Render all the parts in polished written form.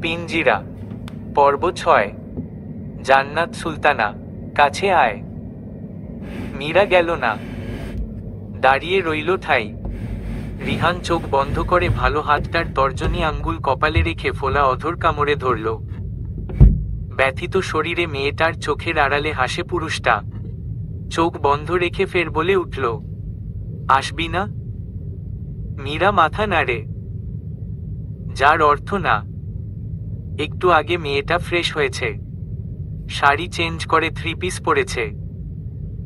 পিঞ্জিরা পর্ব 6। জান্নাত সুলতানা, কাছে আয়। মীরা গেল না, দাঁড়িয়ে রইল ঠাই। রিহান চোখ বন্ধ করে ভালো হাতটার তর্জনী আঙ্গুল কপালে রেখে ফোলা অধর কামড়ে ধরল। ব্যথিত শরীরে মেয়েটার চোখের আড়ালে হাসে পুরুষটা। চোখ বন্ধ রেখে ফের বলে উঠল, আসবি না? মীরা মাথা নাড়ে, যার অর্থ না। একটু আগে মেয়েটা ফ্রেশ হয়েছে, শাড়ি চেঞ্জ করে 3 পিস পরেছে।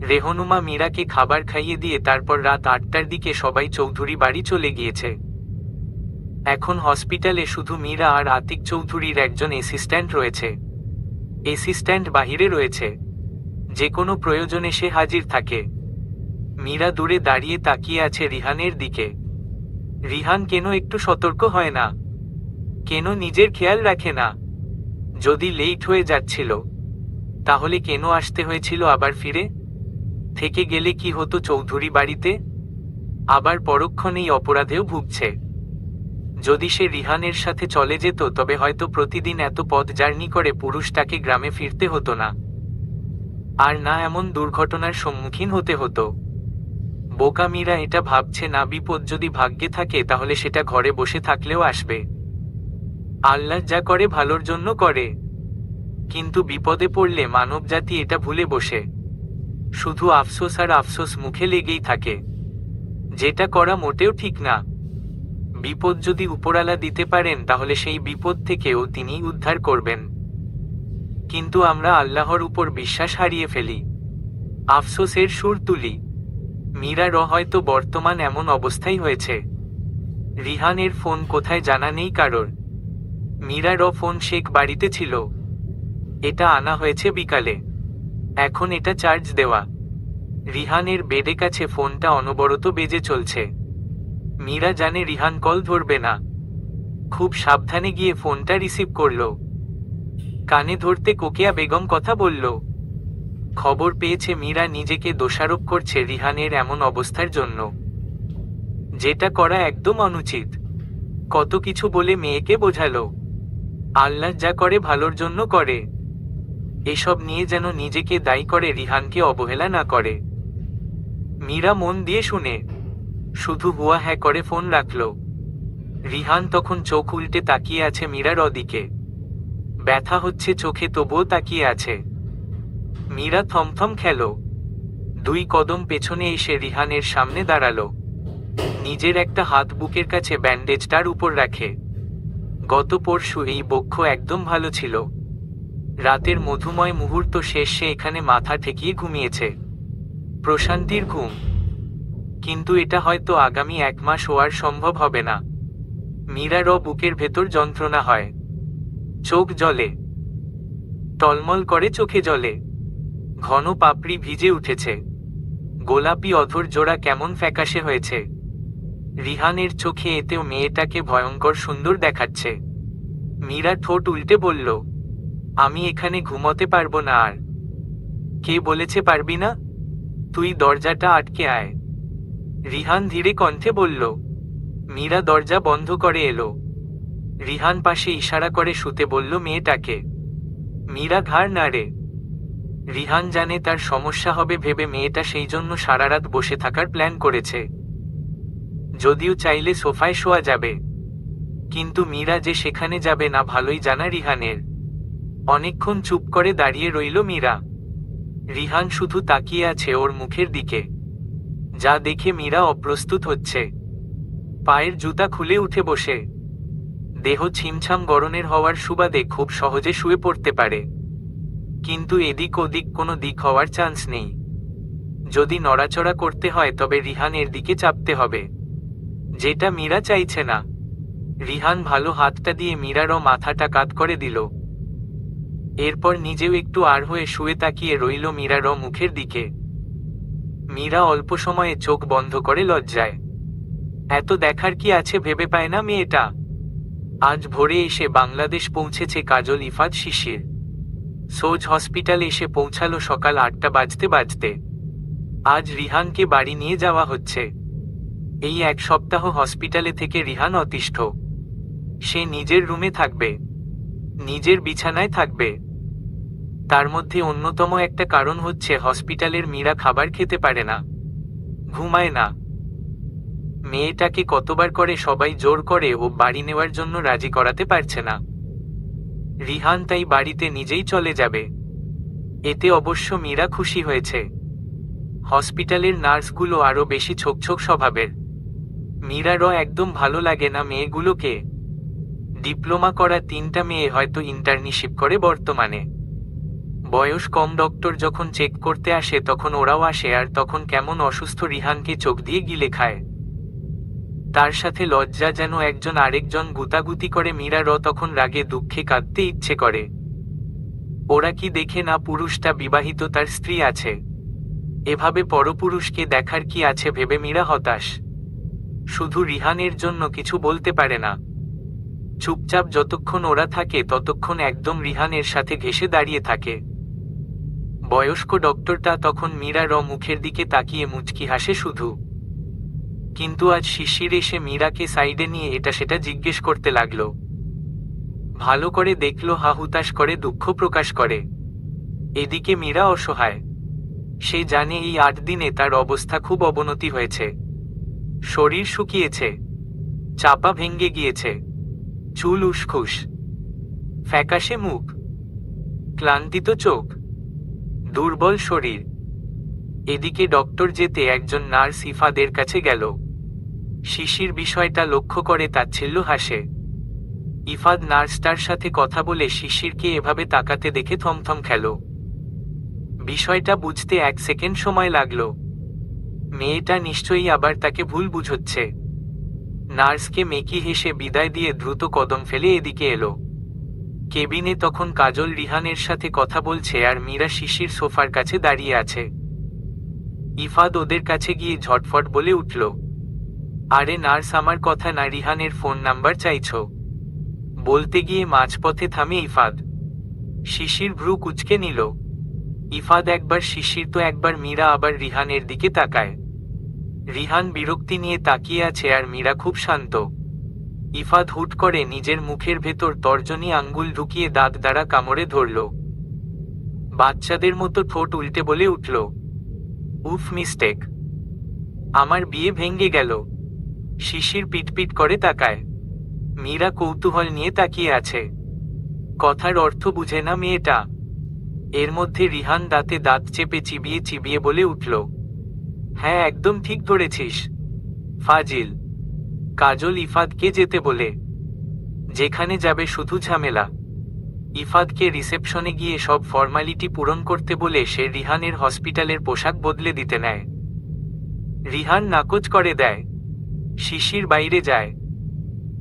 রেহনুমা মীরাকে খাবার খাইয়ে দিয়ে তারপর রাত 8টার দিকে সবাই চৌধুরী বাড়ি চলে গিয়েছে। এখন হসপিটালে শুধু মীরা আর আতিক চৌধুরীর একজন অ্যাসিস্ট্যান্ট রয়েছে। অ্যাসিস্ট্যান্ট বাহিরে রয়েছে, যে কোনো প্রয়োজনে সে হাজির থাকে। মীরা দূরে দাঁড়িয়ে তাকিয়ে আছে রিহানের দিকে। রিহান কেন একটু সতর্ক হয় না? কেন নিজের খেয়াল রাখে না? যদি লেট হয়ে যাচ্ছিল, তাহলে কেন আসতে হয়েছিল আবার ফিরে? থেকে গেলে কি হতো চৌধুরী বাড়িতে? আবার পরক্ষণেই অপরাধেও ভুগছে। যদি সে রিহানের সাথে চলে যেত তবে হয়তো প্রতিদিন এত পথ জার্নি করে পুরুষটাকে গ্রামে ফিরতে হতো না, আর না এমন দুর্ঘটনার সম্মুখীন হতে হতো। বোকা মীরা এটা ভাবছে না বিপদ যদি ভাগ্যে থাকে তাহলে সেটা ঘরে বসে থাকলেও আসবে। আল্লাহ যা করে ভালোর জন্য করে, কিন্তু বিপদে পড়লে মানবজাতি এটা ভুলে বসে শুধু আফসোস আর আফসোস মুখে লেগেই থাকে, যেটা করা মোটেও ঠিক না। বিপদ যদি উপরালা দিতে পারেন তাহলে সেই বিপদ থেকেও তিনিই উদ্ধার করবেন, কিন্তু আমরা আল্লাহর উপর বিশ্বাস হারিয়ে ফেলি, আফসোসের সুর তুলি। মীরার হয়তো বর্তমান এমন অবস্থাই হয়েছে। রিহানের ফোন কোথায় জানা নেই কারোর। মীরার ফোন শেখ বাড়িতে ছিল, এটা আনা হয়েছে বিকালে, এখন এটা চার্জ দেওয়া। রিহানের বেডে কাছে ফোনটা অনবরত বেজে চলছে। মীরা জানে রিহান কল ধরবে না, খুব সাবধানে গিয়ে ফোনটা রিসিভ করল। কানে ধরতে কোকিয়া বেগম কথা বলল। খবর পেয়েছে মীরা নিজেকে দোষারোপ করছে রিহানের এমন অবস্থার জন্য, যেটা করা একদম অনুচিত। কত কিছু বলে মেয়েকে বোঝালো, আল্লাহ যা করে ভালোর জন্য করে। এসব নিয়ে যেন নিজেকে দায়ী করে রিহানকে অবহেলা না করে। মীরা মন দিয়ে শুনে শুধু হুয়া হ্যাঁ করে ফোন রাখল। রিহান তখন চোখ উল্টে তাকিয়ে আছে মীরার দিকে। ব্যথা হচ্ছে চোখে, তবুও তাকিয়ে আছে। মীরা থমথম খেল, 2 কদম পেছনে এসে রিহানের সামনে দাঁড়ালো। নিজের একটা হাত বুকের কাছে ব্যান্ডেজটার উপর রাখে। গত পরশু এই বক্ষ একদম ভালো ছিল। রাতের মধুময় মুহূর্ত শেষ, সে এখানে মাথা ঠেকিয়ে ঘুমিয়েছে, প্রশান্তির ঘুম। কিন্তু এটা হয়তো আগামী 1 মাস হওয়ার সম্ভব হবে না। মীরার বুকের ভেতর যন্ত্রণা হয়, চোখ জ্বলে, টলমল করে চোখে জ্বলে। ঘন পাপড়ি ভিজে উঠেছে, গোলাপি অধর জোড়া কেমন ফ্যাকাশে হয়েছে। রিহানের চোখে এতেও মেয়েটাকে ভয়ঙ্কর সুন্দর দেখাচ্ছে। মীরা ঠোঁট উল্টে বলল, আমি এখানে ঘুমোতে পারবো না। আর কে বলেছে পারবি না? তুই দরজাটা আটকে আয়। রিহান ধীরে কণ্ঠে বলল। মীরা দরজা বন্ধ করে এলো। রিহান পাশে ইশারা করে শুতে বলল মেয়েটাকে। মীরা ঘাড় নাড়ে। রিহান জানে তার সমস্যা হবে ভেবে মেয়েটা সেই জন্য সারা রাত বসে থাকার প্ল্যান করেছে। যদিও চাইলে সোফায় শোয়া যাবে, কিন্তু মীরা যে সেখানে যাবে না ভালোই জানা রিহানের। অনেকক্ষণ চুপ করে দাঁড়িয়ে রইল মীরা। রিহান শুধু তাকিয়ে আছে ওর মুখের দিকে, যা দেখে মীরা অপ্রস্তুত হচ্ছে। পায়ের জুতা খুলে উঠে বসে, দেহ ছিমছাম গরমের হওয়ার সুবাদে খুব সহজে শুয়ে পড়তে পারে, কিন্তু এদিক ওদিক কোনো দিক হওয়ার চান্স নেই। যদি নড়াচড়া করতে হয় তবে রিহানের দিকে চাপতে হবে, যেটা মীরা চাইছে না। রিহান ভালো হাতটা দিয়ে মীরারও মাথাটা কাত করে দিল। এরপর নিজেও একটু আর হয়ে শুয়ে তাকিয়ে রইল মীরারও মুখের দিকে। মীরা অল্প সময়ে চোখ বন্ধ করে লজ্জায়। এত দেখার কি আছে ভেবে পায় না মেয়েটা। আজ ভোরে এসে বাংলাদেশ পৌঁছেছে কাজল ইফাত শিশির। সোজ হসপিটালে এসে পৌঁছালো সকাল 8টা বাজতে বাজতে। আজ রিহানকে বাড়ি নিয়ে যাওয়া হচ্ছে। এই 1 সপ্তাহ হসপিটালে থেকে রিহান অতিষ্ঠ। সে নিজের রুমে থাকবে, নিজের বিছানায় থাকবে। তার মধ্যে অন্যতম একটা কারণ হচ্ছে হসপিটালের মীরা খাবার খেতে পারে না, ঘুমায় না। মেয়েটাকে কতবার করে সবাই জোর করে ও বাড়ি নেওয়ার জন্য রাজি করাতে পারছে না। রিহান তাই বাড়িতে নিজেই চলে যাবে। এতে অবশ্য মীরা খুশি হয়েছে। হসপিটালের নার্সগুলো আরো বেশি ছোকছোক স্বভাবের। মীরারও একদম ভালো লাগে না মেয়েগুলোকে। ডিপ্লোমা করা 3টা মেয়ে হয়তো ইন্টার্নশিপ করে বর্তমানে। বয়স কম ডক্টর যখন চেক করতে আসে তখন ওরাও আসে, আর তখন কেমন অসুস্থ রিহানকে চোখ দিয়ে গিলে খায়। তার সাথে লজ্জা যেন একজন আরেকজন গুতাগুতি করে। মীরারও তখন রাগে দুঃখে কাঁদতে ইচ্ছে করে। ওরা কি দেখে না পুরুষটা বিবাহিত, তার স্ত্রী আছে। এভাবে পরপুরুষকে দেখার কি আছে ভেবে মীরা হতাশ। শুধু রিহানের জন্য কিছু বলতে পারে না। চুপচাপ যতক্ষণ ওরা থাকে ততক্ষণ একদম রিহানের সাথে ঘেঁষে দাঁড়িয়ে থাকে। বয়স্ক ডক্টরটা তখন মীরারও মুখের দিকে তাকিয়ে মুচকি হাসে শুধু। কিন্তু আজ শিশির এসে মীরাকে সাইডে নিয়ে এটা সেটা জিজ্ঞেস করতে লাগলো। ভালো করে দেখলো, হা হুতাশ করে দুঃখ প্রকাশ করে। এদিকে মীরা অসহায়। সে জানে এই 8 দিনে তার অবস্থা খুব অবনতি হয়েছে। শরীর শুকিয়েছে, চাপা ভেঙে গিয়েছে, চুল উসখুস, ফ্যাকাশে মুখ, ক্লান্তিত চোখ, দুর্বল শরীর। এদিকে ডক্টর যেতে একজন নার্স ইফাদের কাছে গেল। শিশির বিষয়টা লক্ষ্য করে তাচ্ছিল্য হাসে। ইফাদ নার্সটার সাথে কথা বলে শিশিরকে এভাবে তাকাতে দেখে থমথম খেল। বিষয়টা বুঝতে 1 সেকেন্ড সময় লাগলো। মেয়েটা নিশ্চয়ই আবার তাকে ভুল বুঝচ্ছে। নার্সকে মেকি হেসে বিদায় দিয়ে দ্রুত কদম ফেলে এদিকে এলো। কেবিনে তখন কাজল রিহানের সাথে কথা বলছে, আর মীরা শিশির সোফার কাছে দাঁড়িয়ে আছে। ইফাদ ওদের কাছে গিয়ে ঝটফট বলে উঠল, আরে নার্স, আমার কথা না, রিহানের ফোন নাম্বার চাইছো। বলতে গিয়ে মাঝপথে থামে ইফাদ। শিশির ভ্রু কুঁচকে নিল। ইফাদ একবার শিশির তো একবার মীরা, আবার রিহানের দিকে তাকায়। রিহান বিরক্তি নিয়ে তাকিয়ে আছে, আর মীরা খুব শান্ত। ইফাদ হুট করে নিজের মুখের ভেতর তর্জনী আঙ্গুল ঢুকিয়ে দাঁত দ্বারা কামড়ে ধরল। বাচ্চাদের মতো ঠোঁট উল্টে বলে উঠল, উফ, মিস্টেক, আমার বিয়ে ভেঙে গেল। শিশির পিটপিট করে তাকায়। মীরা কৌতূহল নিয়ে তাকিয়ে আছে। কথার অর্থ বুঝে না মেয়েটা। এর মধ্যে রিহান দাঁতে দাঁত চেপে চিবিয়ে চিবিয়ে বলে উঠল, হ্যাঁ, একদম ঠিক ধরেছিস, ফাজিল। কাজল ইফাদকে যেতে বলে। যেখানে যাবে শুধু ঝামেলা। ইফাদকে রিসেপশনে গিয়ে সব ফর্মালিটি পূরণ করতে বলে সে রিহানের হসপিটালের পোশাক বদলে দিতে নেয়। রিহান নাকচ করে দেয়। শিশির বাইরে যায়।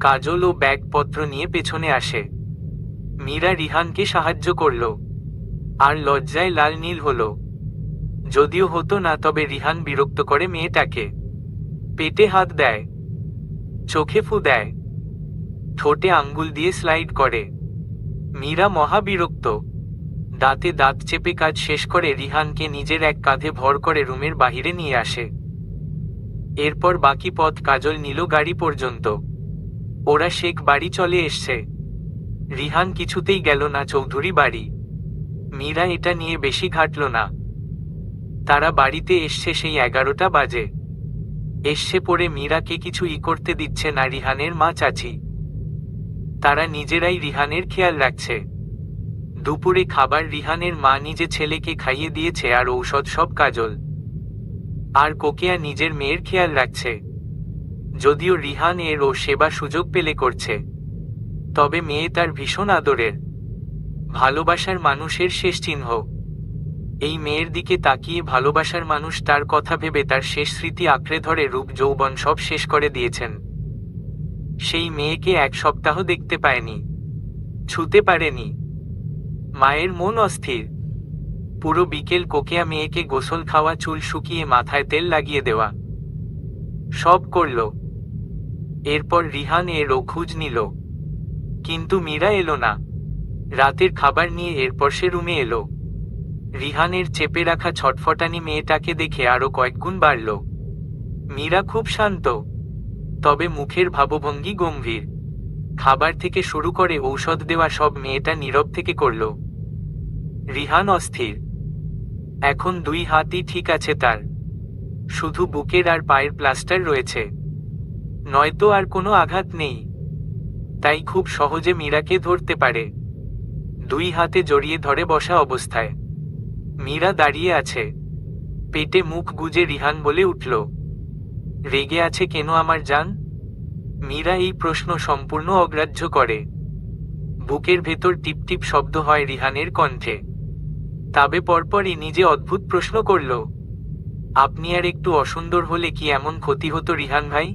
কাজল ও ব্যাগপত্র নিয়ে পেছনে আসে। মীরা রিহানকে সাহায্য করল, আর লজ্জায় লাল নীল হলো। যদিও হতো না, তবে রিহান বিরক্ত করে মেয়েটাকে। পেটে হাত দেয়, চোখে ফু দেয়, ঠোঁটে আঙ্গুল দিয়ে স্লাইড করে। মীরা মহা বিরক্ত। দাঁতে দাঁত চেপে কাজ শেষ করে রিহানকে নিজের এক কাঁধে ভর করে রুমের বাহিরে নিয়ে আসে। এরপর বাকি পথ কাজল নিল গাড়ি পর্যন্ত। ওরা শেখ বাড়ি চলে এসছে। রিহান কিছুতেই গেল না চৌধুরী বাড়ি। মীরা এটা নিয়ে বেশি ঘাটল না। তারা বাড়িতে এসছে সেই 11টা বাজে। এসছে পরে মীরাকে কিছু করতে দিচ্ছে না রিহানের মা চাচি। তারা নিজেরাই রিহানের খেয়াল রাখছে। দুপুরে খাবার রিহানের মা নিজে ছেলেকে খাইয়ে দিয়েছে, আর ঔষধ সব কাজল। আর কোকেয়া নিজের মেয়ের খেয়াল রাখছে। যদিও রিহান এর ও সেবা সুযোগ পেলে করছে, তবে মেয়ে তার ভীষণ আদরের, ভালোবাসার মানুষের শেষ চিহ্ন। এই মেয়ের দিকে তাকিয়ে ভালোবাসার মানুষ তার কথা ভেবে তার শেষ স্মৃতি আঁকড়ে ধরে রূপ যৌবন সব শেষ করে দিয়েছেন। সেই মেয়েকে 1 সপ্তাহ দেখতে পায়নি, ছুতে পারেনি। মায়ের মন অস্থির। পুরো বিকেল কোকেয়া মেয়েকে গোসল খাওয়া, চুল শুকিয়ে মাথায় তেল লাগিয়ে দেওয়া, সব করল। এরপর রিহান এর ও খোঁজ নিল, কিন্তু মীরা এলো না। রাতের খাবার নিয়ে এরপর সে রুমে এলো। রিহানের চেপে রাখা ছটফটানি মেয়েটাকে দেখে আরো কয়েকগুণ বাড়ল। মীরা খুব শান্ত, তবে মুখের ভাবভঙ্গি গম্ভীর। খাবার থেকে শুরু করে ঔষধ দেওয়া সব মেয়েটা নীরব থেকে করল। রিহান অস্থির। এখন 2 হাতই ঠিক আছে তার, শুধু বুকের আর পায়ের প্লাস্টার রয়েছে, নয়তো আর কোনো আঘাত নেই। তাই খুব সহজে মীরাকে ধরতে পারে। 2 হাতে জড়িয়ে ধরে বসা অবস্থায় মীরা দাঁড়িয়ে আছে, পেটে মুখ গুজে রিহান বলে উঠল, রেগে আছে কেন আমার জান? মীরা এই প্রশ্ন সম্পূর্ণ অগ্রাহ্য করে। বুকের ভেতর টিপটিপ শব্দ হয় রিহানের কণ্ঠে। তবে পরপরই নিজে অদ্ভুত প্রশ্ন করল, আপনি আর একটু অসুন্দর হলে কি এমন ক্ষতি হতো রিহান ভাই?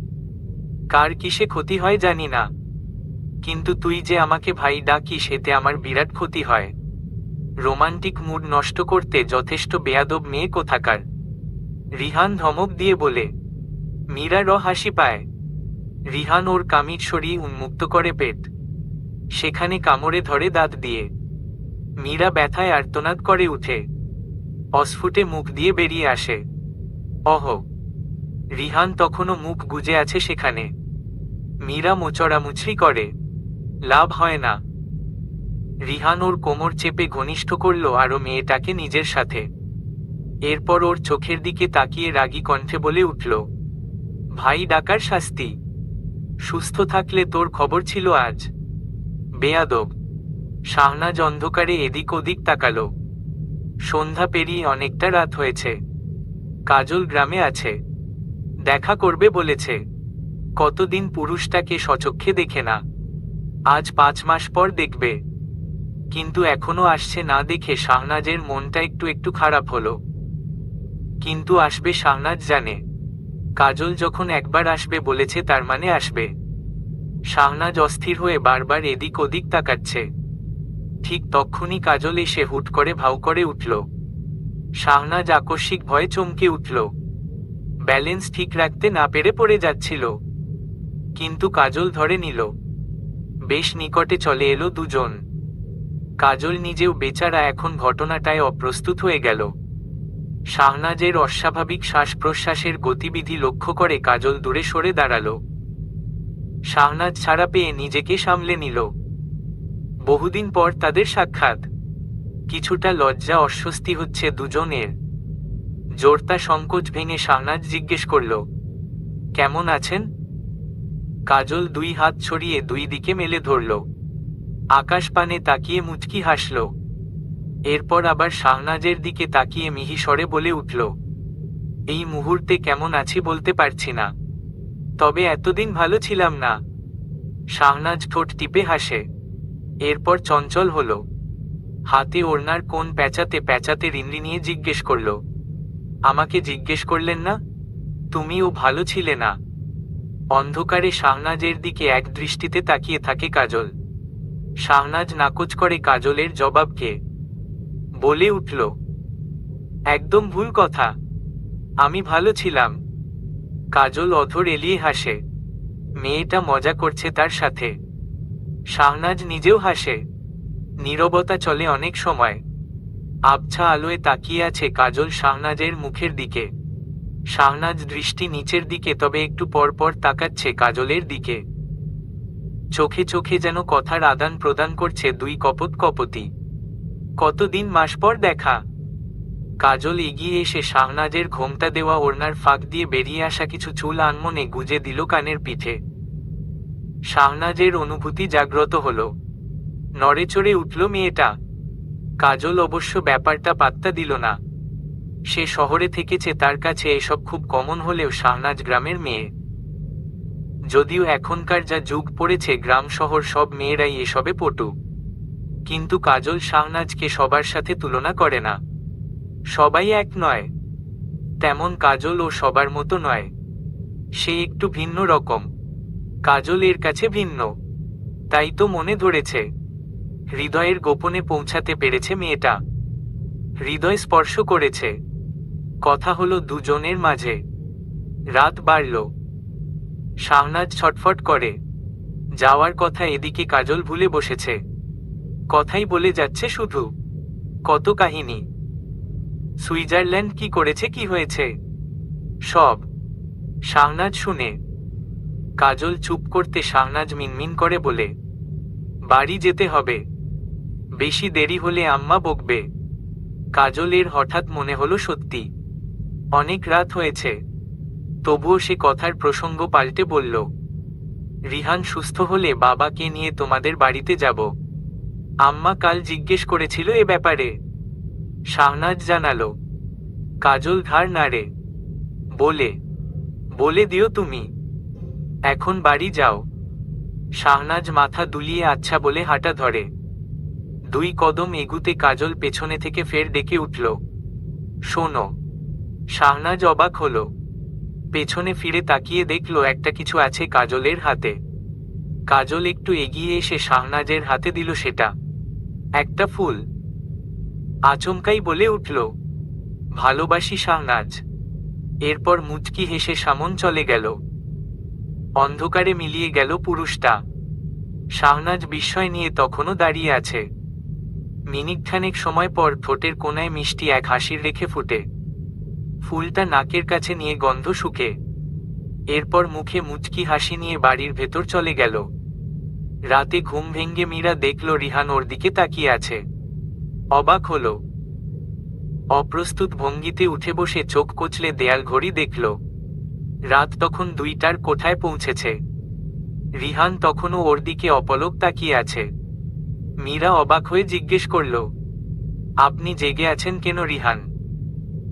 কার কিসে ক্ষতি হয় জানি না, কিন্তু তুই যে আমাকে ভাই ডাকিস এতে আমার বিরাট ক্ষতি হয়। রোমান্টিক মুড নষ্ট করতে যথেষ্ট বেয়াদব মেয়ে কোথাকার। রিহান ধমক দিয়ে বলে। মীরার হাসি পায়। রিহান ওর কামিজ সরিয়ে উন্মুক্ত করে পেট, সেখানে কামড়ে ধরে দাঁত দিয়ে। মীরা ব্যথায় আর্তনাদ করে উঠে, অস্ফুটে মুখ দিয়ে বেরিয়ে আসে, অহ। রিহান তখনও মুখ গুজে আছে সেখানে। মীরা মোচড়ামুচড়ি করে, লাভ হয় না। রিহান ওর কোমর চেপে ঘনিষ্ঠ করল আরো মেয়েটাকে নিজের সাথে। এরপর ওর চোখের দিকে তাকিয়ে রাগী কণ্ঠে বলে উঠল, ভাই ডাকার শাস্তি। সুস্থ থাকলে তোর খবর ছিল আজ। বেয়াদব। শাহনাজ অন্ধকারে এদিক ওদিক তাকালো। সন্ধ্যা পেরিয়ে অনেকটা রাত হয়েছে। কাজল গ্রামে আছে, দেখা করবে বলেছে। কতদিন পুরুষটাকে সচক্ষে দেখে না, আজ 5 মাস পর দেখবে। কিন্তু এখনো আসছে না দেখে শাহনাজের মনটা একটু একটু খারাপ হলো। কিন্তু আসবে শাহনাজ জানে, কাজল যখন একবার আসবে বলেছে তার মানে আসবে। শাহনাজ অস্থির হয়ে বারবার এদিক ওদিক তাকাচ্ছে। ঠিক তক্ষুনি কাজল এসে হুট করে ভাউ করে উঠল। শাহনাজ আকস্মিক ভয়ে চমকে উঠল। ব্যালেন্স ঠিক রাখতে না পেরে পড়ে যাচ্ছিল, কিন্তু কাজল ধরে নিল। বেশ নিকটে চলে এলো দুজন। কাজল নিজেও বেচারা এখন ঘটনাটায় অপ্রস্তুত হয়ে গেল। শাহনাজের অস্বাভাবিক শ্বাস প্রশ্বাসের গতিবিধি লক্ষ্য করে কাজল দূরে সরে দাঁড়ালো। শাহনাজ ছাড়া পেয়ে নিজেকে সামলে নিল। বহুদিন পর তাদের সাক্ষাৎ। কিছুটা লজ্জা অস্বস্তি হচ্ছে দুজনের। জোরতা সংকোচ ভেঙে শাহনাজ জিজ্ঞেস করল, কেমন আছেন? কাজল 2 হাত ছড়িয়ে 2 দিকে মেলে ধরল। আকাশ পানে তাকিয়ে মুচকি হাসল। এরপর আবার শাহনাজের দিকে তাকিয়ে মিহি স্বরে বলে উঠল, এই মুহূর্তে কেমন আছি বলতে পারছি না, তবে এতদিন ভালো ছিলাম না। শাহনাজ ঠোঁট টিপে হাসে, এরপর চঞ্চল হল। হাতে ওড়নার কোণ প্যাঁচাতে প্যাঁচাতে রিনরি নিয়ে জিজ্ঞেস করল, আমাকে জিজ্ঞেস করলেন না? তুমিও ভালো ছিলে না? অন্ধকারে শাহনাজের দিকে এক দৃষ্টিতে তাকিয়ে থাকে কাজল। শাহনাজ নাকচ করে কাজলের জবাবকে, বলে উঠল, একদম ভুল কথা, আমি ভালো ছিলাম। কাজল অধর এলিয়ে হাসে। মেয়েটা মজা করছে তার সাথে। শাহনাজ নিজেও হাসে। নীরবতা চলে অনেক সময়। আবছা আলোয় তাকিয়ে আছে কাজল শাহনাজের মুখের দিকে। শাহনাজ দৃষ্টি নিচের দিকে, তবে একটু পর পর তাকাচ্ছে কাজলের দিকে। চোখে চোখে যেন কথার আদান প্রদান করছে 2 কপোত কপতি। কতদিন মাস পর দেখা। কাজল এগিয়ে এসে শাহনাজের ঘোমটা দেওয়া ওড়নার ফাঁক দিয়ে বেরিয়ে আসা কিছু চুল আনমনে গুজে দিল কানের পিঠে। শাহনাজের অনুভূতি জাগ্রত হল। নড়েচড়ে উঠল মেয়েটা। কাজল অবশ্য ব্যাপারটা পাত্তা দিল না। সে শহরে থেকেছে, তার কাছে এসব খুব কমন হলেও শাহনাজ গ্রামের মেয়ে। যদিও এখনকার যা যুগ পড়েছে গ্রাম শহর সব মেয়েরাই এসবে পটু, কিন্তু কাজল শাহনাজকে সবার সাথে তুলনা করে না। সবাই এক নয়, তেমন কাজলও সবার মতো নয়। সে একটু ভিন্ন রকম। কাজল এর কাছে ভিন্ন, তাই তো মনে ধরেছে। হৃদয়ের গোপনে পৌঁছাতে পেরেছে মেয়েটা। হৃদয় স্পর্শ করেছে। কথা হলো দুজনের মাঝে। রাত বাড়ল। শাহনাজ ছটফট করে। যাওয়ার কথা এদিকে কাজল ভুলে বসেছে। কথাই বলে যাচ্ছে শুধু। কত কাহিনী। সুইজারল্যান্ড কি করেছে, কি হয়েছে, সব। শাহনাজ শুনে কাজল চুপ করতে শাহনাজ মিনমিন করে বলে, বাড়ি যেতে হবে, বেশি দেরি হলে আম্মা বকবে। কাজলের হঠাৎ মনে হলো সত্যি অনেক রাত হয়েছে, তবুও সে কথার প্রসঙ্গ পাল্টে বলল, রিহান সুস্থ হলে বাবাকে নিয়ে তোমাদের বাড়িতে যাব। আম্মা কাল জিজ্ঞেস করেছিল এ ব্যাপারে। শাহনাজ জানালো। কাজল ঘাড় নাড়ে, বলে, বলে দিও তুমি, এখন বাড়ি যাও। শাহনাজ মাথা দুলিয়ে আচ্ছা বলে হাঁটা ধরে। 2 কদম এগুতে কাজল পেছনে থেকে ফের ডেকে উঠল, শোনো। শাহনাজ অবাক হলো, পেছনে ফিরে তাকিয়ে দেখল একটা কিছু আছে কাজলের হাতে। কাজল একটু এগিয়ে এসে শাহনাজের হাতে দিল সেটা, একটা ফুল। আচমকাই বলে উঠল, ভালোবাসি শাহনাজ। এরপর মুচকি হেসে সামন চলে গেল। অন্ধকারে মিলিয়ে গেল পুরুষটা। শাহনাজ বিস্ময় নিয়ে তখনও দাঁড়িয়ে আছে। মিনিটখানেক সময় পর ঠোঁটের কোনায় মিষ্টি এক হাসির রেখে ফুটে। ফুলটা নাকের কাছে নিয়ে গন্ধ শুকে। এরপর মুখে মুচকি হাসি নিয়ে বাড়ির ভেতর চলে গেল। রাতে ঘুম ভেঙে মীরা দেখল রিহান ওর দিকে তাকিয়ে আছে। অবাক হলো। অপ্রস্তুত ভঙ্গিতে উঠে বসে চোখ কচলে দেয়াল ঘড়ি দেখল। রাত তখন 2টার কোঠায় পৌঁছেছে। রিহান তখনও ওর দিকে অপলক তাকিয়ে আছে। মীরা অবাক হয়ে জিজ্ঞেস করল, আপনি জেগে আছেন কেন রিহান?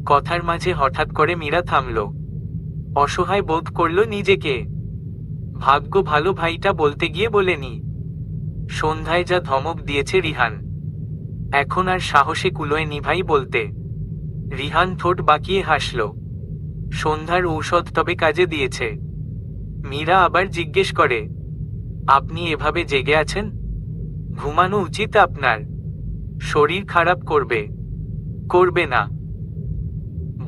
কথার মাঝে হঠাৎ করে মীরা থামল। অসহায় বোধ করল নিজেকে। ভাগ্য ভালো ভাইটা বলতে গিয়ে বলেনি। সন্ধ্যায় যা ধমক দিয়েছে রিহান, এখন আর সাহসে কুলোয়নি ভাই বলতে। রিহান ঠোঁট বাঁকিয়ে হাসল। সন্ধ্যার ঔষধ তবে কাজে দিয়েছে। মীরা আবার জিজ্ঞেস করে, আপনি এভাবে জেগে আছেন? ঘুমানো উচিত আপনার, শরীর খারাপ করবে। করবে না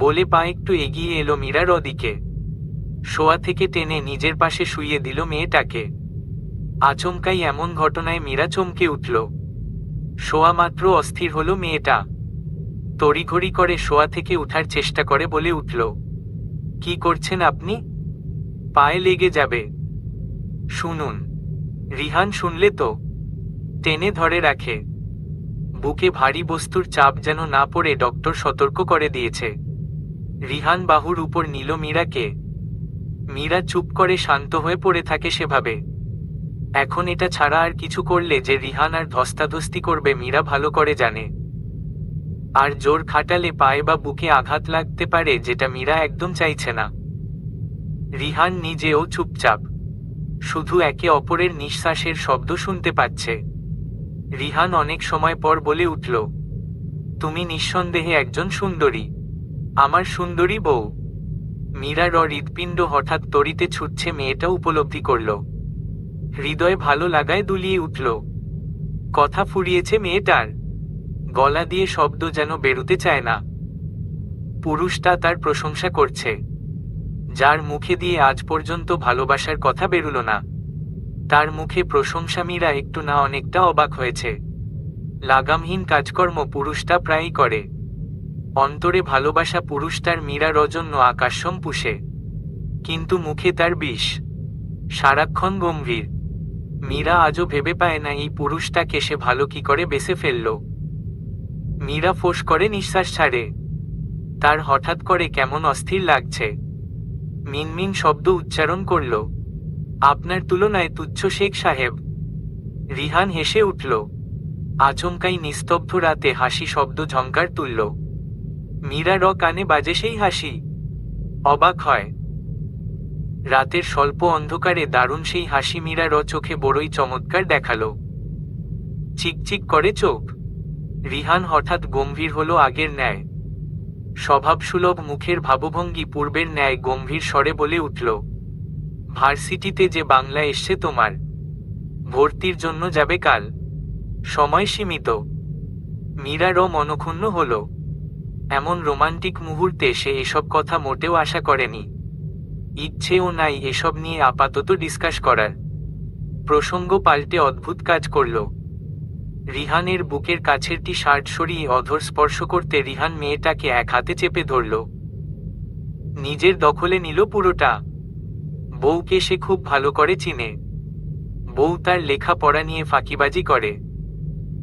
বলে পা একটু এগিয়ে এলো মীরার ওদিকে। শোয়া থেকে টেনে নিজের পাশে শুইয়ে দিল মেয়েটাকে। আচমকাই এমন ঘটনায় মীরা চমকে উঠল। শোয়া মাত্র অস্থির হলো মেয়েটা। তড়িঘড়ি করে শোয়া থেকে উঠার চেষ্টা করে বলে উঠল, কি করছেন আপনি? পায়ে লেগে যাবে। শুনুন। রিহান শুনলে তো টেনে ধরে রাখে। বুকে ভারী বস্তুর চাপ যেন না পড়ে ডক্টর সতর্ক করে দিয়েছে। রিহান বাহুর উপর নিল মীরাকে। মীরা চুপ করে শান্ত হয়ে পড়ে থাকে সেভাবে। এখন এটা ছাড়া আর কিছু করলে যে রিহান আর ধস্তাধস্তি করবে মীরা ভালো করে জানে। আর জোর খাটালে পায়ে বা বুকে আঘাত লাগতে পারে, যেটা মীরা একদম চাইছে না। রিহান নিজেও চুপচাপ, শুধু একে অপরের নিঃশ্বাসের শব্দ শুনতে পাচ্ছে। রিহান অনেক সময় পর বলে উঠল, তুমি নিঃসন্দেহে একজন সুন্দরী, আমার সুন্দরী বউ। মীরার হৃৎপিণ্ড হঠাৎ তড়িতে ছুটছে মেয়েটা উপলব্ধি করল। হৃদয় ভালো লাগায় দুলিয়ে উঠল। কথা ফুরিয়েছে মেয়েটার, গলা দিয়ে শব্দ যেন বেরুতে চায় না। পুরুষটা তার প্রশংসা করছে, যার মুখে দিয়ে আজ পর্যন্ত ভালোবাসার কথা বেরুল না। তার মুখে প্রশংসা। মীরা একটু না অনেকটা অবাক হয়েছে। লাগামহীন কাজকর্ম পুরুষটা প্রায়ই করে। অন্তরে ভালোবাসা পুরুষটার মীরার অজন্য আকাশম পুষে, কিন্তু মুখে তার বিষ, সারাক্ষণ গম্ভীর। মীরা আজও ভেবে পায় না এই পুরুষটাকে সে ভালো কি করে বেছে ফেলল। মীরা ফোঁস করে নিঃশ্বাস ছাড়ে। তার হঠাৎ করে কেমন অস্থির লাগছে। মিনমিন শব্দ উচ্চারণ করল, আপনার তুলনায় তুচ্ছ শেখ সাহেব। রিহান হেসে উঠল। আচমকাই নিস্তব্ধ রাতে হাসি শব্দ ঝংকার তুলল। মীরার কানে বাজে সেই হাসি। অবাক হয়। রাতের স্বল্প অন্ধকারে দারুণ সেই হাসি মীরার চোখে বড়ই চমৎকার দেখালো। চিকচিক করে চোখ। রিহান হঠাৎ গম্ভীর হলো আগের ন্যায়। স্বভাবসুলভ মুখের ভাবভঙ্গি পূর্বের ন্যায় গম্ভীর স্বরে বলে উঠল, ভার্সিটিতে যে বাংলা এসছে তোমার, ভর্তির জন্য যাবে কাল, সময় সীমিত। মীরারও মনক্ষুণ্ণ হল। এমন রোমান্টিক মুহূর্তে সে এসব কথা মোটেও আশা করেনি। ইচ্ছেও নাই এসব নিয়ে আপাতত ডিসকাস করার। প্রসঙ্গ পাল্টে অদ্ভুত কাজ করল। রিহানের বুকের কাছের টি শার্ট সরিয়ে অধর স্পর্শ করতে রিহান মেয়েটাকে এক হাতে চেপে ধরল। নিজের দখলে নিল পুরোটা। বউকে সে খুব ভালো করে চিনে। বউ তার লেখাপড়া নিয়ে ফাঁকিবাজি করে,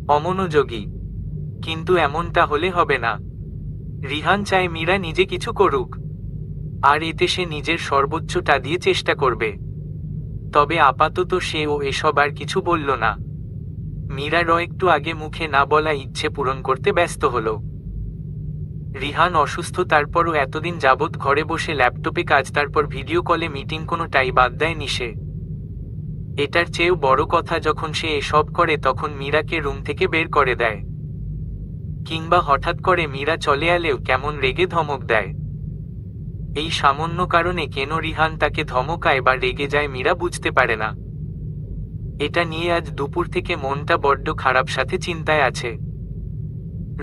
অমনোযোগী। কিন্তু এমনটা হলে হবে না। রিহান চায় মীরা নিজে কিছু করুক, আর এতে সে নিজের সর্বোচ্চটা দিয়ে চেষ্টা করবে। তবে আপাতত সে ও এসব আর কিছু বলল না। মীরা একটু আগে মুখে না বলা ইচ্ছে পূরণ করতে ব্যস্ত হলো। রিহান অসুস্থ, তারপরও এতদিন যাবৎ ঘরে বসে ল্যাপটপে কাজ, তারপর ভিডিও কলে মিটিং, কোনোটাই বাদ দেয়নি সে। এটার চেয়েও বড় কথা, যখন সে এসব করে তখন মীরাকে রুম থেকে বের করে দেয়, কিংবা হঠাৎ করে মীরা চলে এলেও কেমন রেগে ধমক দেয়। এই সামান্য কারণে কেন রিহান তাকে ধমকায় বা রেগে যায় মীরা বুঝতে পারে না। এটা নিয়ে আজ দুপুর থেকে মনটা বড্ড খারাপ, সাথে চিন্তায় আছে।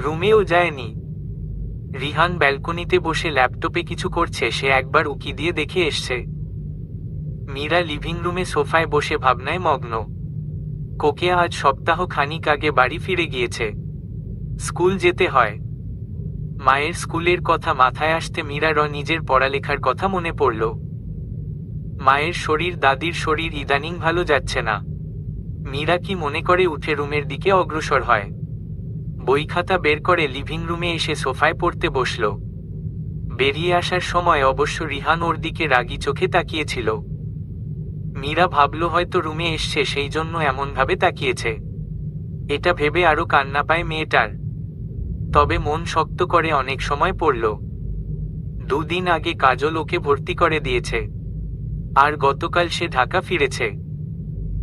রুমেও যায়নি। রিহান ব্যালকনিতে বসে ল্যাপটপে কিছু করছে, সে একবার উকি দিয়ে দেখে এসছে। মীরা লিভিং রুমে সোফায় বসে ভাবনায় মগ্ন। কোকে আজ সপ্তাহ খানিক আগে বাড়ি ফিরে গিয়েছে। স্কুল যেতে হয়। মায়ের স্কুলের কথা মাথায় আসতে মীরার নিজের পড়ালেখার কথা মনে পড়ল। মায়ের শরীর, দাদির শরীর ইদানিং ভালো যাচ্ছে না। মীরা কি মনে করে উঠে রুমের দিকে অগ্রসর হয়। বই খাতা বের করে লিভিং রুমে এসে সোফায় পড়তে বসল। বেরিয়ে আসার সময় অবশ্য রিহান ওর দিকে রাগী চোখে তাকিয়েছিল। মীরা ভাবল হয়তো রুমে এসছে, সেই জন্য এমনভাবে তাকিয়েছে। এটা ভেবে আরো কান্না পায় মেয়েটার। তবে মন শক্ত করে অনেক সময় পড়ল। 2 দিন আগে কাজল ওকে ভর্তি করে দিয়েছে, আর গতকাল সে ঢাকা ফিরেছে,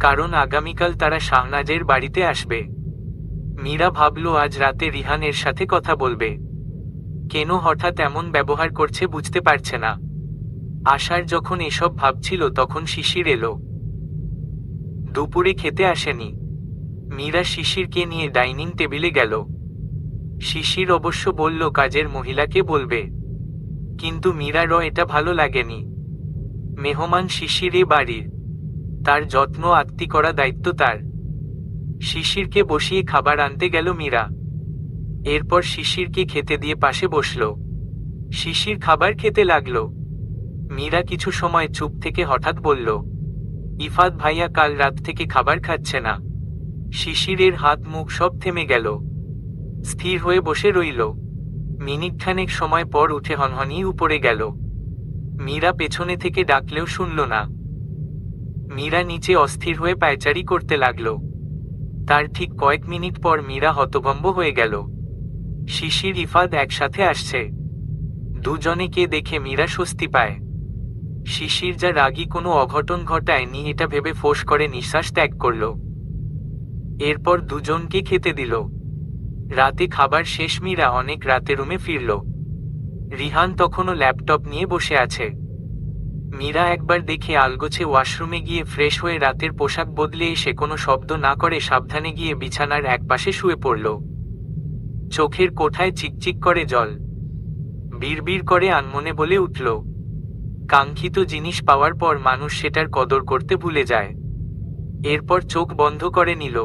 কারণ আগামীকাল তারা শাহনাজের বাড়িতে আসবে। মীরা ভাবল আজ রাতে রিহানের সাথে কথা বলবে। কেন হঠাৎ এমন ব্যবহার করছে বুঝতে পারছে না। আশার যখন এসব ভাবছিল তখন শিশির এলো। দুপুরে খেতে আসেনি। মীরা শিশিরকে নিয়ে ডাইনিং টেবিলে গেল। শিশির অবশ্য বলল কাজের মহিলাকে বলবে, কিন্তু মীরার এটা ভালো লাগেনি। মেহমান শিশির এ বাড়ির, তার যত্ন আত্তি করা দায়িত্ব তার। শিশিরকে বসিয়ে খাবার আনতে গেল মীরা। এরপর শিশিরকে খেতে দিয়ে পাশে বসল। শিশির খাবার খেতে লাগলো। মীরা কিছু সময় চুপ থেকে হঠাৎ বলল, ইফাত ভাইয়া কাল রাত থেকে খাবার খাচ্ছে না। শিশিরের হাত মুখ সব থেমে গেল। স্থির হয়ে বসে রইল। মিনিটখানেক সময় পর উঠে হনহনিয়ে উপরে গেল। মীরা পেছনে থেকে ডাকলেও শুনল না। মীরা নিচে অস্থির হয়ে পায়চারি করতে লাগল। তার ঠিক কয়েক মিনিট পর মীরা হতভম্ব হয়ে গেল। শিশির, ইফাত একসাথে আসছে। দুজনেকে দেখে মীরা স্বস্তি পায়। শিশির যা রাগী, কোনো অঘটন ঘটায়নি এটা ভেবে ফোঁস করে নিঃশ্বাস ত্যাগ করল। এরপর দুজনকে খেতে দিল। রাতে খাবার শেষ, মীরা অনেক রাতে রুমে ফিরল। রিহান তখনও ল্যাপটপ নিয়ে বসে আছে। মীরা একবার দেখে আলগোছে ওয়াশরুমে গিয়ে ফ্রেশ হয়ে রাতের পোশাক বদলে এসে কোনো শব্দ না করে সাবধানে গিয়ে বিছানার একপাশে শুয়ে পড়ল। চোখের কোঠায় চিকচিক করে জল। বিড়বিড় করে আনমনে বলে উঠল। কাঙ্ক্ষিত জিনিস পাওয়ার পর মানুষ সেটার কদর করতে ভুলে যায়। এরপর চোখ বন্ধ করে নিল।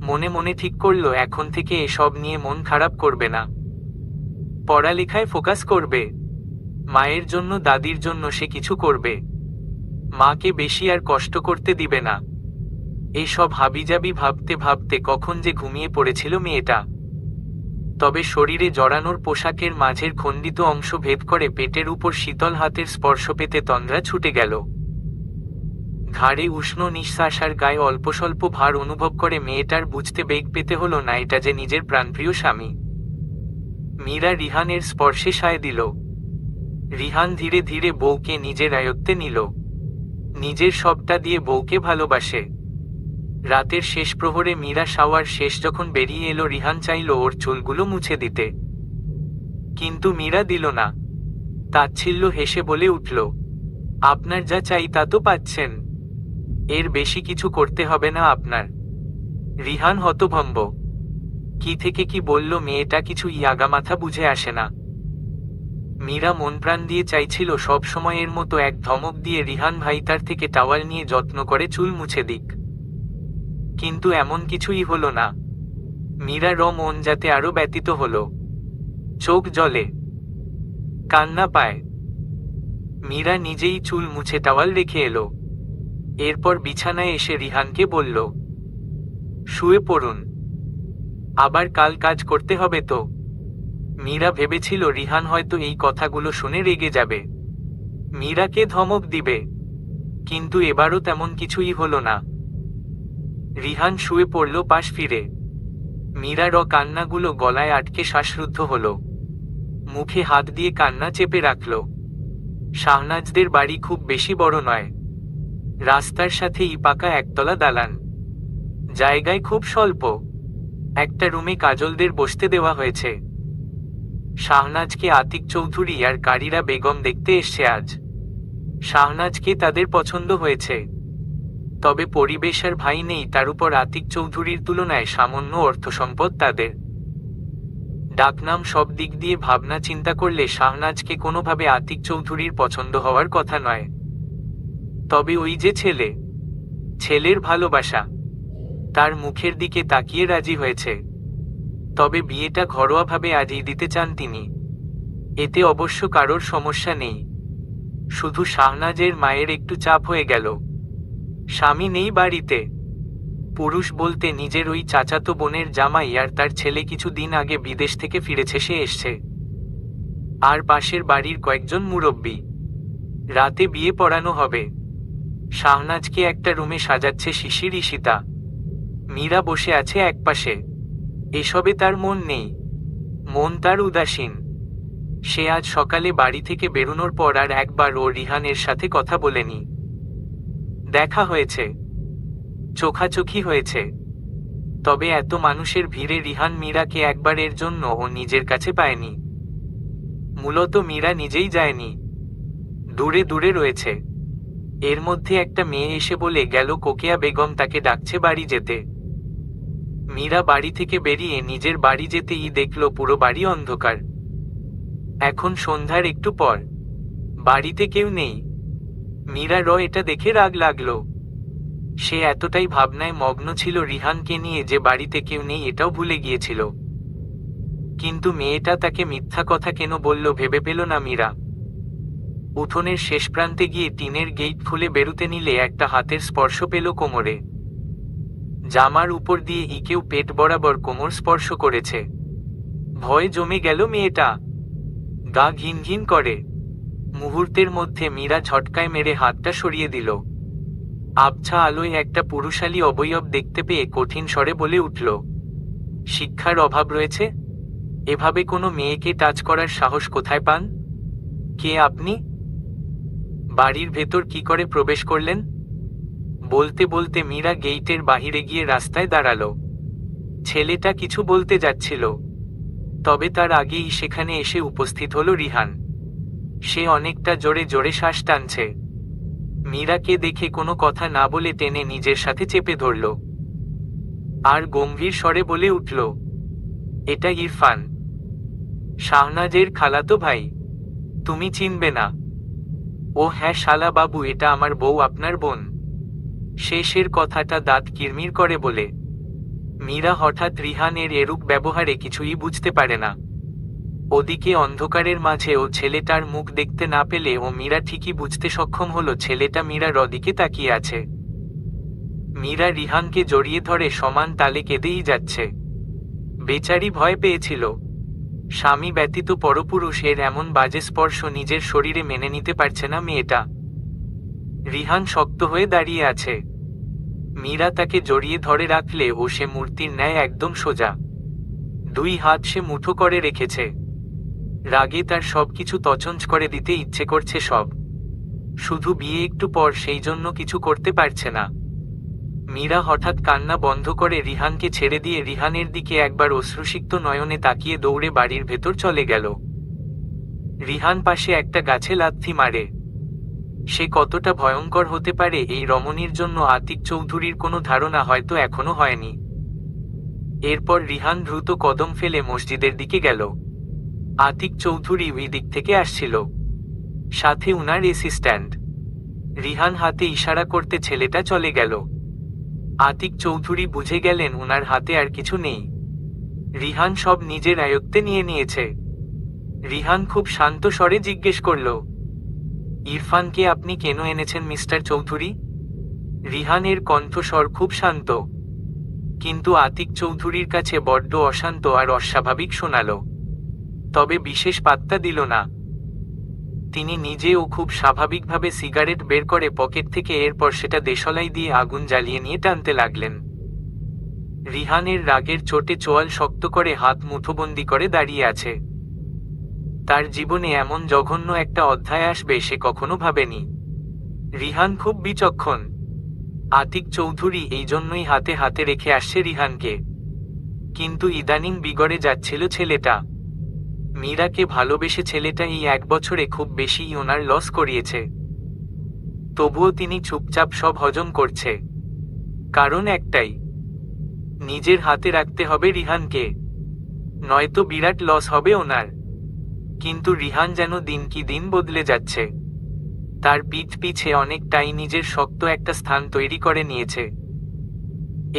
মনে মনে ঠিক করল এখন থেকে এসব নিয়ে মন খারাপ করবে না। পড়ালেখায় ফোকাস করবে। মায়ের জন্য, দাদির জন্য সে কিছু করবে। মাকে বেশি আর কষ্ট করতে দিবে না। এসব হাবিজাবি ভাবতে ভাবতে কখন যে ঘুমিয়ে পড়েছিল মেয়েটা। তবে শরীরে জড়ানোর পোশাকের মাঝের খণ্ডিত অংশ ভেদ করে পেটের উপর শীতল হাতের স্পর্শ পেতে তন্দ্রা ছুটে গেল। ঘাড়ে উষ্ণ নিঃশ্বাস আর গায়ে অল্পস্বল্প ভার অনুভব করে মেয়েটার বুঝতে বেগ পেতে হলো না এটা যে নিজের প্রাণপ্রিয় স্বামী। মীরা রিহানের স্পর্শে সায় দিল। রিহান ধীরে ধীরে বউকে নিজের আয়ত্তে নিল। নিজের সবটা দিয়ে বউকে ভালোবাসে। রাতের শেষ প্রহরে মীরা শাওয়ার শেষ যখন বেরিয়ে এলো, রিহান চাইল ওর চুলগুলো মুছে দিতে, কিন্তু মীরা দিল না। তাচ্ছিল্য হেসে বলে উঠল, আপনার যা চাই তা তো পাচ্ছেন, এর বেশি কিছু করতে হবে না আপনার। রিহান হতভম্ব। কি থেকে কি বলল মেয়েটা, কিছু আগামাথা বুঝে আসে না। মীরা মন প্রাণ দিয়ে চাইছিল সব সময়ের মতো এক ধমক দিয়ে রিহান ভাই তার থেকে টাওয়াল নিয়ে যত্ন করে চুল মুছে দিক, কিন্তু এমন কিছুই হলো না। মীরার মন যাতে আরো ব্যতীত হলো। চোখ জলে, কান্না পায়। মীরা নিজেই চুল মুছে টাওয়াল রেখে এলো। এরপর বিছানায় এসে রিহানকে বলল, শুয়ে পড়ুন, আবার কাল কাজ করতে হবে তো। মীরা ভেবেছিল রিহান হয়তো এই কথাগুলো শুনে রেগে যাবে, মীরাকে ধমক দিবে, কিন্তু এবারও তেমন কিছুই হলো না। রিহান শুয়ে পড়ল পাশ ফিরে। মীরার কান্নাগুলো গলায় আটকে শ্বাসরুদ্ধ হলো। মুখে হাত দিয়ে কান্না চেপে রাখল। শাহনাজদের বাড়ি খুব বেশি বড় নয়, রাস্তার সাথেই পাকা একতলা দালান, জায়গায় খুব স্বল্প। একটা রুমে কাজলদের বসতে দেওয়া হয়েছে। শাহনাজকে আতিক চৌধুরী আর কারিরা বেগম দেখতে এসছে আজ। শাহনাজকে তাদের পছন্দ হয়েছে, তবে পরিবেশ আর ভাই নেই, তার উপর আতিক চৌধুরীর তুলনায় সামান্য অর্থসম্পদ তাদের। ডাকনাম সব দিক দিয়ে ভাবনা চিন্তা করলে শাহনাজকে কোনোভাবে আতিক চৌধুরীর পছন্দ হওয়ার কথা নয়। তবে ওই যে ছেলে, ছেলের ভালোবাসা, তার মুখের দিকে তাকিয়ে রাজি হয়েছে। তবে বিয়েটা ঘরোয়াভাবে আজই দিতে চান তিনি। এতে অবশ্য কারোর সমস্যা নেই, শুধু শাহনাজের মায়ের একটু চাপ হয়ে গেল। স্বামী নেই বাড়িতে। পুরুষ বলতে নিজের ওই চাচাতো বোনের জামাই আর তার ছেলে কিছুদিন আগে বিদেশ থেকে ফিরেছে, সে এসছে। আর পাশের বাড়ির কয়েকজন মুরব্বী। রাতে বিয়ে পড়ানো হবে। শাহনাজকে একটা রুমে সাজাচ্ছে শিশির ঈশিতা। মীরা বসে আছে একপাশে। এসবে তার মন নেই, মন তার উদাসীন। সে আজ সকালে বাড়ি থেকে বেরোনোর পর আর একবার ও রিহানের সাথে কথা বলেনি। দেখা হয়েছে, চোখাচোখি হয়েছে, তবে এত মানুষের ভিড়ে রিহান মীরাকে একবারের জন্য ও নিজের কাছে পায়নি। মূলত মীরা নিজেই যায়নি, দূরে দূরে রয়েছে। এর মধ্যে একটা মেয়ে এসে বলে গেল কোকেয়া বেগম তাকে ডাকছে বাড়ি যেতে। মীরা বাড়ি থেকে বেরিয়ে নিজের বাড়ি যেতেই দেখল পুরো বাড়ি অন্ধকার। এখন সন্ধ্যার একটু পর, বাড়িতে কেউ নেই। মীরা এটা দেখে রাগ লাগলো। সে এতটাই ভাবনায় মগ্ন ছিল রিহানকে নিয়ে যে বাড়িতে কেউ নেই এটাও ভুলে গিয়েছিল। কিন্তু মেয়েটা তাকে মিথ্যা কথা কেন বলল ভেবে পেল না মীরা। উঠোনের শেষ প্রান্তে গিয়ে টিনের গেট খুলে বেরুতে নিলে একটা হাতের স্পর্শ পেল কোমরে। জামার উপর দিয়ে কেউ পেট বরাবর কোমর স্পর্শ করেছে। ভয় জমে গেল মেয়েটা, গা ঘিন ঘিন করে। মুহূর্তের মধ্যে মীরা ঝটকায় মেরে হাতটা সরিয়ে দিল। আবছা আলোয় একটা পুরুষালী অবয়ব দেখতে পেয়ে কঠিন স্বরে বলে উঠল, শিক্ষার অভাব রয়েছে? এভাবে কোনো মেয়েকে টাচ করার সাহস কোথায় পান? কে আপনি? বাড়ির ভেতর কি করে প্রবেশ করলেন? বলতে বলতে মীরা গেইটের বাহিরে গিয়ে রাস্তায় দাঁড়ালো। ছেলেটা কিছু বলতে যাচ্ছিল, তবে তার আগেই সেখানে এসে উপস্থিত হলো রিহান। সে অনেকটা জোরে জোরে শ্বাস টানছে। মীরাকে দেখে কোনো কথা না বলে টেনে নিজের সাথে চেপে ধরল, আর গম্ভীর স্বরে বলে উঠল, এটা ইরফান, শাহনাজের খালাতো ভাই। তুমি চিনবে না? ও হ্যাঁ শালা বাবু, এটা আমার বউ, আপনার বোন। শেষের কথাটা দাঁত কিরমির করে বলে। মীরা হঠাৎ রিহানের এরূপ ব্যবহারে কিছুই বুঝতে পারে না। ওদিকে অন্ধকারের মাঝে ও ছেলেটার মুখ দেখতে না পেলে ও মীরা ঠিকই বুঝতে সক্ষম হলো ছেলেটা মীরার দিকে তাকিয়ে আছে। মীরা রিহানকে জড়িয়ে ধরে সমান তালে কেঁদেই যাচ্ছে। বেচারি ভয় পেয়েছিল। স্বামী ব্যতীত পরপুরুষের এমন বাজে স্পর্শ নিজের শরীরে মেনে নিতে পারছে না মেয়েটা। রিহান শক্ত হয়ে দাঁড়িয়ে আছে। মীরা তাকে জড়িয়ে ধরে রাখলে ও সে মূর্তির ন্যায় একদম সোজা। দুই হাত সে মুঠো করে রেখেছে। রাগে তার সবকিছু তছনছ করে দিতে ইচ্ছে করছে সব। শুধু বিয়ে একটু পর, সেই জন্য কিছু করতে পারছে না। মীরা হঠাৎ কান্না বন্ধ করে রিহানকে ছেড়ে দিয়ে রিহানের দিকে একবার অশ্রুসিক্ত নয়নে তাকিয়ে দৌড়ে বাড়ির ভেতর চলে গেল। রিহান পাশে একটা গাছে লাথি মারে। সে কতটা ভয়ঙ্কর হতে পারে এই রমণীর জন্য আতিক চৌধুরীর কোনো ধারণা হয়তো এখনো হয়নি। এরপর রিহান দ্রুত কদম ফেলে মসজিদের দিকে গেল। আতিক চৌধুরী ওই দিক থেকে আসছিল, সাথে উনার অ্যাসিস্ট্যান্ট। রিহান হাতে ইশারা করতে ছেলেটা চলে গেল। আতিক চৌধুরী বুঝে গেলেন উনার হাতে আর কিছু নেই। রিহান সব নিজের আয়ত্তে নিয়ে নিয়েছে। রিহান খুব শান্ত স্বরে জিজ্ঞেস করল, ইরফানকে আপনি কেন এনেছেন মিস্টার চৌধুরী? রিহানের কণ্ঠস্বর খুব শান্ত, কিন্তু আতিক চৌধুরীর কাছে বড্ড অশান্ত আর অস্বাভাবিক শোনালো। তবে বিশেষ পাত্তা দিল না। তিনি নিজেও খুব স্বাভাবিকভাবে সিগারেট বের করে পকেট থেকে, এরপর সেটা দেশলাই দিয়ে আগুন জ্বালিয়ে নিয়ে টানতে লাগলেন। রিহানের রাগের চোটে চোয়াল শক্ত করে হাত মুঠোবন্দি করে দাঁড়িয়ে আছে। তার জীবনে এমন জঘন্য একটা অধ্যায় আসবে সে কখনো ভাবেনি। রিহান খুব বিচক্ষণ। আতিক চৌধুরী এই জন্যই হাতে হাতে রেখে আসছে রিহানকে। কিন্তু ইদানিং বিগড়ে যাচ্ছিল ছেলেটা। মীরাকে ভালোবেসে ছেলেটা এই 1 বছরে খুব বেশি ওনার লস করিয়েছে। তবুও তিনি চুপচাপ সব হজম করছে। কারণ একটাই, নিজের হাতে রাখতে হবে রিহানকে, নয়তো বিরাট লস হবে ওনার। কিন্তু রিহান যেন দিন কি দিন বদলে যাচ্ছে। তার পিঠ পিছে অনেকটাই নিজের শক্ত একটা স্থান তৈরি করে নিয়েছে।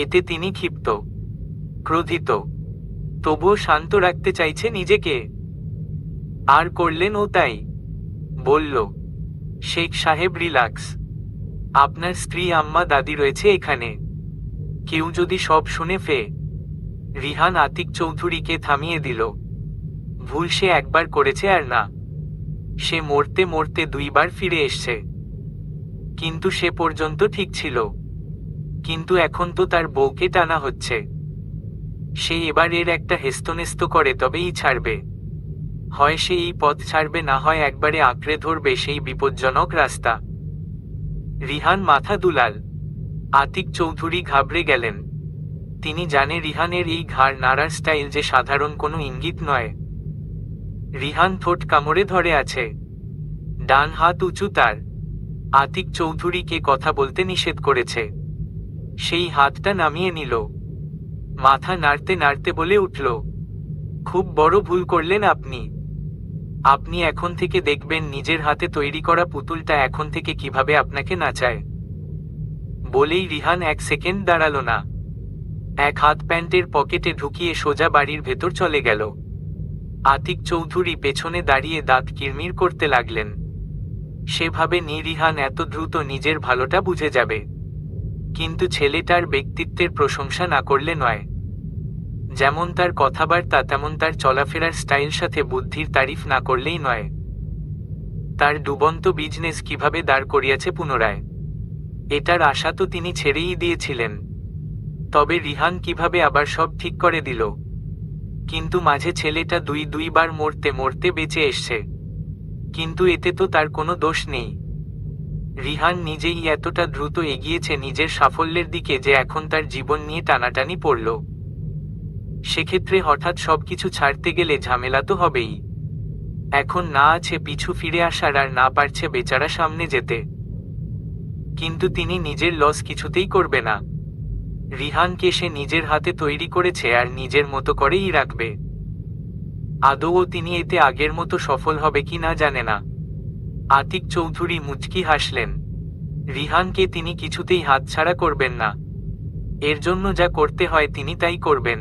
এতে তিনি ক্ষিপ্ত, ক্রোধিত, তবুও শান্ত রাখতে চাইছে নিজেকে। আর করলেন ও তাই। বলল, শেখ সাহেব রিল্যাক্স, আপনার স্ত্রী আম্মা দাদি রয়েছে এখানে, কেউ যদি সব শুনে ফে। রিহান আতিক চৌধুরীকে থামিয়ে দিল। ভুল সে একবার করেছে আর না, সে মরতে মরতে 2 বার ফিরে এসছে। কিন্তু সে পর্যন্ত ঠিক ছিল। কিন্তু এখন তো তার বউকে টানা হচ্ছে। সে এবার এর একটা হেস্তনেস্ত করে তবেই ছাড়বে। হয় সে এই পথ ছাড়বে, না হয় একবারে আঁকড়ে ধরবে সেই বিপজ্জনক রাস্তা। রিহান মাথা দুলাল। আতিক চৌধুরী ঘাবড়ে গেলেন। তিনি জানে রিহানের এই ঘাড় নাড়ার স্টাইল যে সাধারণ কোনো ইঙ্গিত নয়। রিহান ঠোঁট কামড়ে ধরে আছে, ডান হাত উঁচু তার। আতিক চৌধুরীকে কথা বলতে নিষেধ করেছে। সেই হাতটা নামিয়ে নিল। মাথা নাড়তে নাড়তে বলে উঠল, খুব বড় ভুল করলেন আপনি। আপনি এখন থেকে দেখবেন নিজের হাতে তৈরি করা পুতুলটা এখন থেকে কিভাবে আপনাকে নাচায়। বলেই রিহান 1 সেকেন্ড দাঁড়ালো না। এক হাত প্যান্টের পকেটে ঢুকিয়ে সোজা বাড়ির ভেতর চলে গেল। আতিক চৌধুরী পেছনে দাঁড়িয়ে দাঁত কিরমির করতে লাগলেন। সেভাবে রিহান এত দ্রুত নিজের ভালোটা বুঝে যাবে। কিন্তু ছেলেটার ব্যক্তিত্বের প্রশংসা না করলে নয়। যেমন তার কথাবার্তা তেমন তার চলাফেরার স্টাইল, সাথে বুদ্ধির তারিফ না করলেই নয়। তার ডুবন্ত বিজনেস কিভাবে দাঁড় করিয়েছে পুনরায়, এটার আশা তো তিনি ছেড়েই দিয়েছিলেন। তবে রিহান কিভাবে আবার সব ঠিক করে দিল। কিন্তু মাঝে ছেলেটা 2 বার মরতে মরতে বেঁচে এসছে। কিন্তু এতে তো তার কোনো দোষ নেই। রিহান নিজেই এতটা দ্রুত এগিয়েছে নিজের সাফল্যের দিকে যে এখন তার জীবন নিয়ে টানাটানি পড়ল। সেক্ষেত্রে হঠাৎ সবকিছু ছাড়তে গেলে ঝামেলা তো হবেই। এখন না আছে পিছু ফিরে আসার, আর না পারছে বেচারা সামনে যেতে। কিন্তু তিনি নিজের লস কিছুতেই করবে না। রিহানকে সে নিজের হাতে তৈরি করেছে আর নিজের মতো করেই রাখবে। আদৌ তিনি এতে আগের মতো সফল হবে কি না জানে না। আতিক চৌধুরী মুচকি হাসলেন। রিহানকে তিনি কিছুতেই হাতছাড়া করবেন না। এর জন্য যা করতে হয় তিনি তাই করবেন।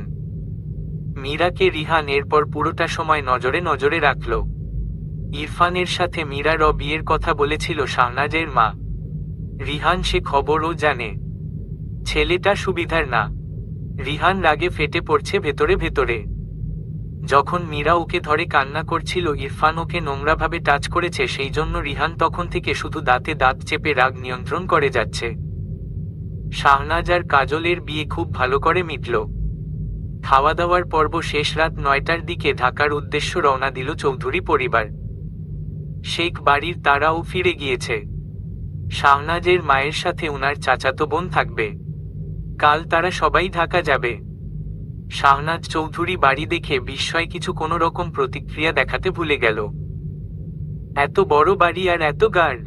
মীরাকে রিহান এরপর পুরোটা সময় নজরে নজরে রাখল। ইরফানের সাথে মীরার বিয়ের কথা বলেছিল শাহনাজের মা। রিহান সে খবরও জানে। ছেলেটা সুবিধার না। রিহান রাগে ফেটে পড়ছে ভেতরে ভেতরে। যখন মীরা ওকে ধরে কান্না করছিল, ইরফান ওকে নোংরাভাবে টাচ করেছে, সেই জন্য রিহান তখন থেকে শুধু দাঁতে দাঁত চেপে রাগ নিয়ন্ত্রণ করে যাচ্ছে। শাহনাজ আর কাজলের বিয়ে খুব ভালো করে মিটল। খাওয়া দাওয়ার পর্ব শেষ। রাত 9টার দিকে ঢাকার উদ্দেশ্য রওনা দিল চৌধুরী পরিবার। শেখ বাড়ির তারাও ফিরে গিয়েছে। শাহনাজের মায়ের সাথে উনার চাচাতো বোন থাকবে। কাল তারা সবাই ঢাকা যাবে। শাহনাজ চৌধুরী বাড়ি দেখে বিস্ময় কিছু কোনো রকম প্রতিক্রিয়া দেখাতে ভুলে গেল। এত বড় বাড়ি আর এত গার্ড।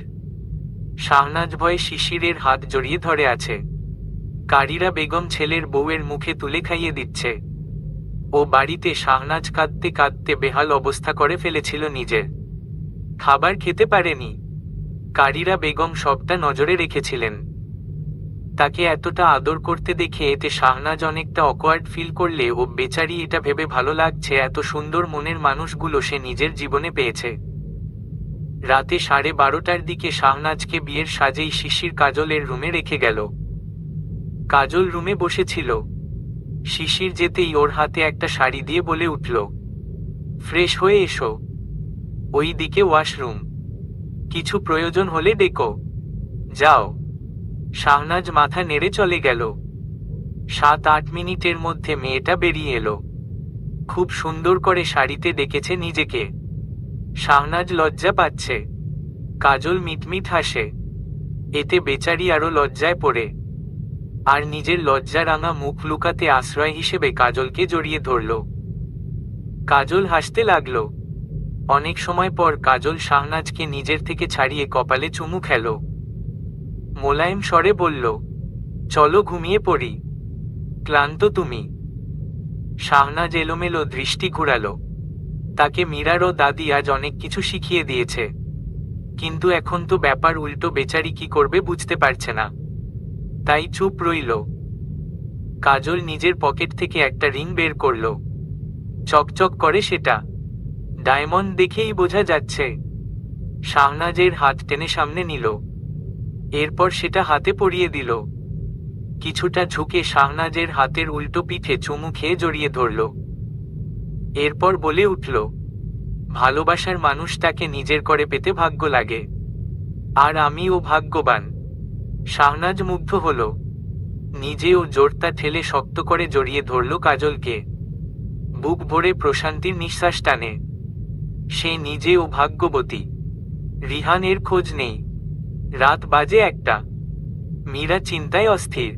শাহনাজ ভয়ে শিশিরের হাত জড়িয়ে ধরে আছে। কারিরা বেগম ছেলের বউয়ের মুখে তুলে খাইয়ে দিচ্ছে। ও বাড়িতে শাহনাজ কাঁদতে কাঁদতে বেহাল অবস্থা করে ফেলেছিল নিজের। খাবার খেতে পারেনি। কারিরা বেগম সবটা নজরে রেখেছিলেন। তাকে এতটা আদর করতে দেখে এতে শাহনাজ অনেকটা অকওয়ার্ড ফিল করলে ও বেচারি এটা ভেবে ভালো লাগছে এত সুন্দর মনের মানুষগুলো সে নিজের জীবনে পেয়েছে। রাতে 12:30টার দিকে শাহনাজকে বিয়ের সাজেই শিশির কাজলের রুমে রেখে গেল। কাজল রুমে বসেছিল। শিশির যেতেই ওর হাতে একটা শাড়ি দিয়ে বলে উঠল, ফ্রেশ হয়ে এসো, ওই দিকে ওয়াশরুম, কিছু প্রয়োজন হলে ডেকো, যাও। শাহনাজ মাথা নেড়ে চলে গেল। 7-8 মিনিটের মধ্যে মেয়েটা বেরিয়ে এলো। খুব সুন্দর করে শাড়িতে ডেকেছে নিজেকে। শাহনাজ লজ্জা পাচ্ছে। কাজল মিটমিট হাসে। এতে বেচারি আরো লজ্জায় পড়ে, আর নিজের লজ্জা রাঙা মুখ লুকাতে আশ্রয় হিসেবে কাজলকে জড়িয়ে ধরল। কাজল হাসতে লাগল। অনেক সময় পর কাজল শাহনাজকে নিজের থেকে ছাড়িয়ে কপালে চুমু খেল। মোলায়েম স্বরে বলল, চলো ঘুমিয়ে পড়ি, ক্লান্ত তুমি। শাহনাজ এলোমেলো দৃষ্টি ঘুরালো। তাকে মীরার ও দাদি আজ অনেক কিছু শিখিয়ে দিয়েছে, কিন্তু এখন তো ব্যাপার উল্টো, বেচারি কি করবে বুঝতে পারছে না, তাই চুপ রইল। কাজল নিজের পকেট থেকে একটা রিং বের করল। চকচক করে সেটা, ডায়মন্ড দেখেই বোঝা যাচ্ছে। শাহনাজের হাত টেনে সামনে নিল, এরপর সেটা হাতে পরিয়ে দিল। কিছুটা ঝুঁকে শাহনাজের হাতের উল্টো পিঠে চুমু খেয়ে জড়িয়ে ধরল। এরপর বলে উঠল, ভালোবাসার মানুষটাকে নিজের করে পেতে ভাগ্য লাগে, আর আমিও ভাগ্যবান। শাহনাজ মুগ্ধ হল। নিজেও জোরটা ঠেলে শক্ত করে জড়িয়ে ধরল কাজলকে। বুক ভরে প্রশান্তির নিঃশ্বাস টানে। সে নিজেও ভাগ্যবতী। রিহানের খোঁজ নেই। রাত বাজে 1টা। মীরা চিন্তায় অস্থির।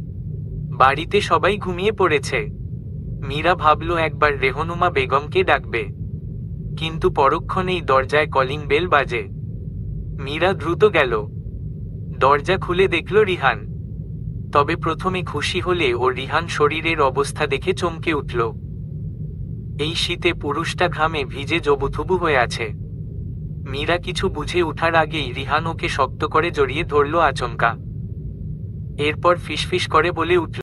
বাড়িতে সবাই ঘুমিয়ে পড়েছে। মীরা ভাবল একবার রেহনুমা বেগমকে ডাকবে, কিন্তু পরক্ষণেই দরজায় কলিং বেল বাজে। মীরা দ্রুত গেল। দরজা খুলে দেখল রিহান। তবে প্রথমে খুশি হলে ও রিহান শরীরের অবস্থা দেখে চমকে উঠল। এই শীতে পুরুষটা ঘামে ভিজে জবুথুবু হয়ে আছে। মীরা কিছু বুঝে উঠার আগেই রিহান ওকে শক্ত করে জড়িয়ে ধরল আচমকা। এরপর ফিসফিস করে বলে উঠল,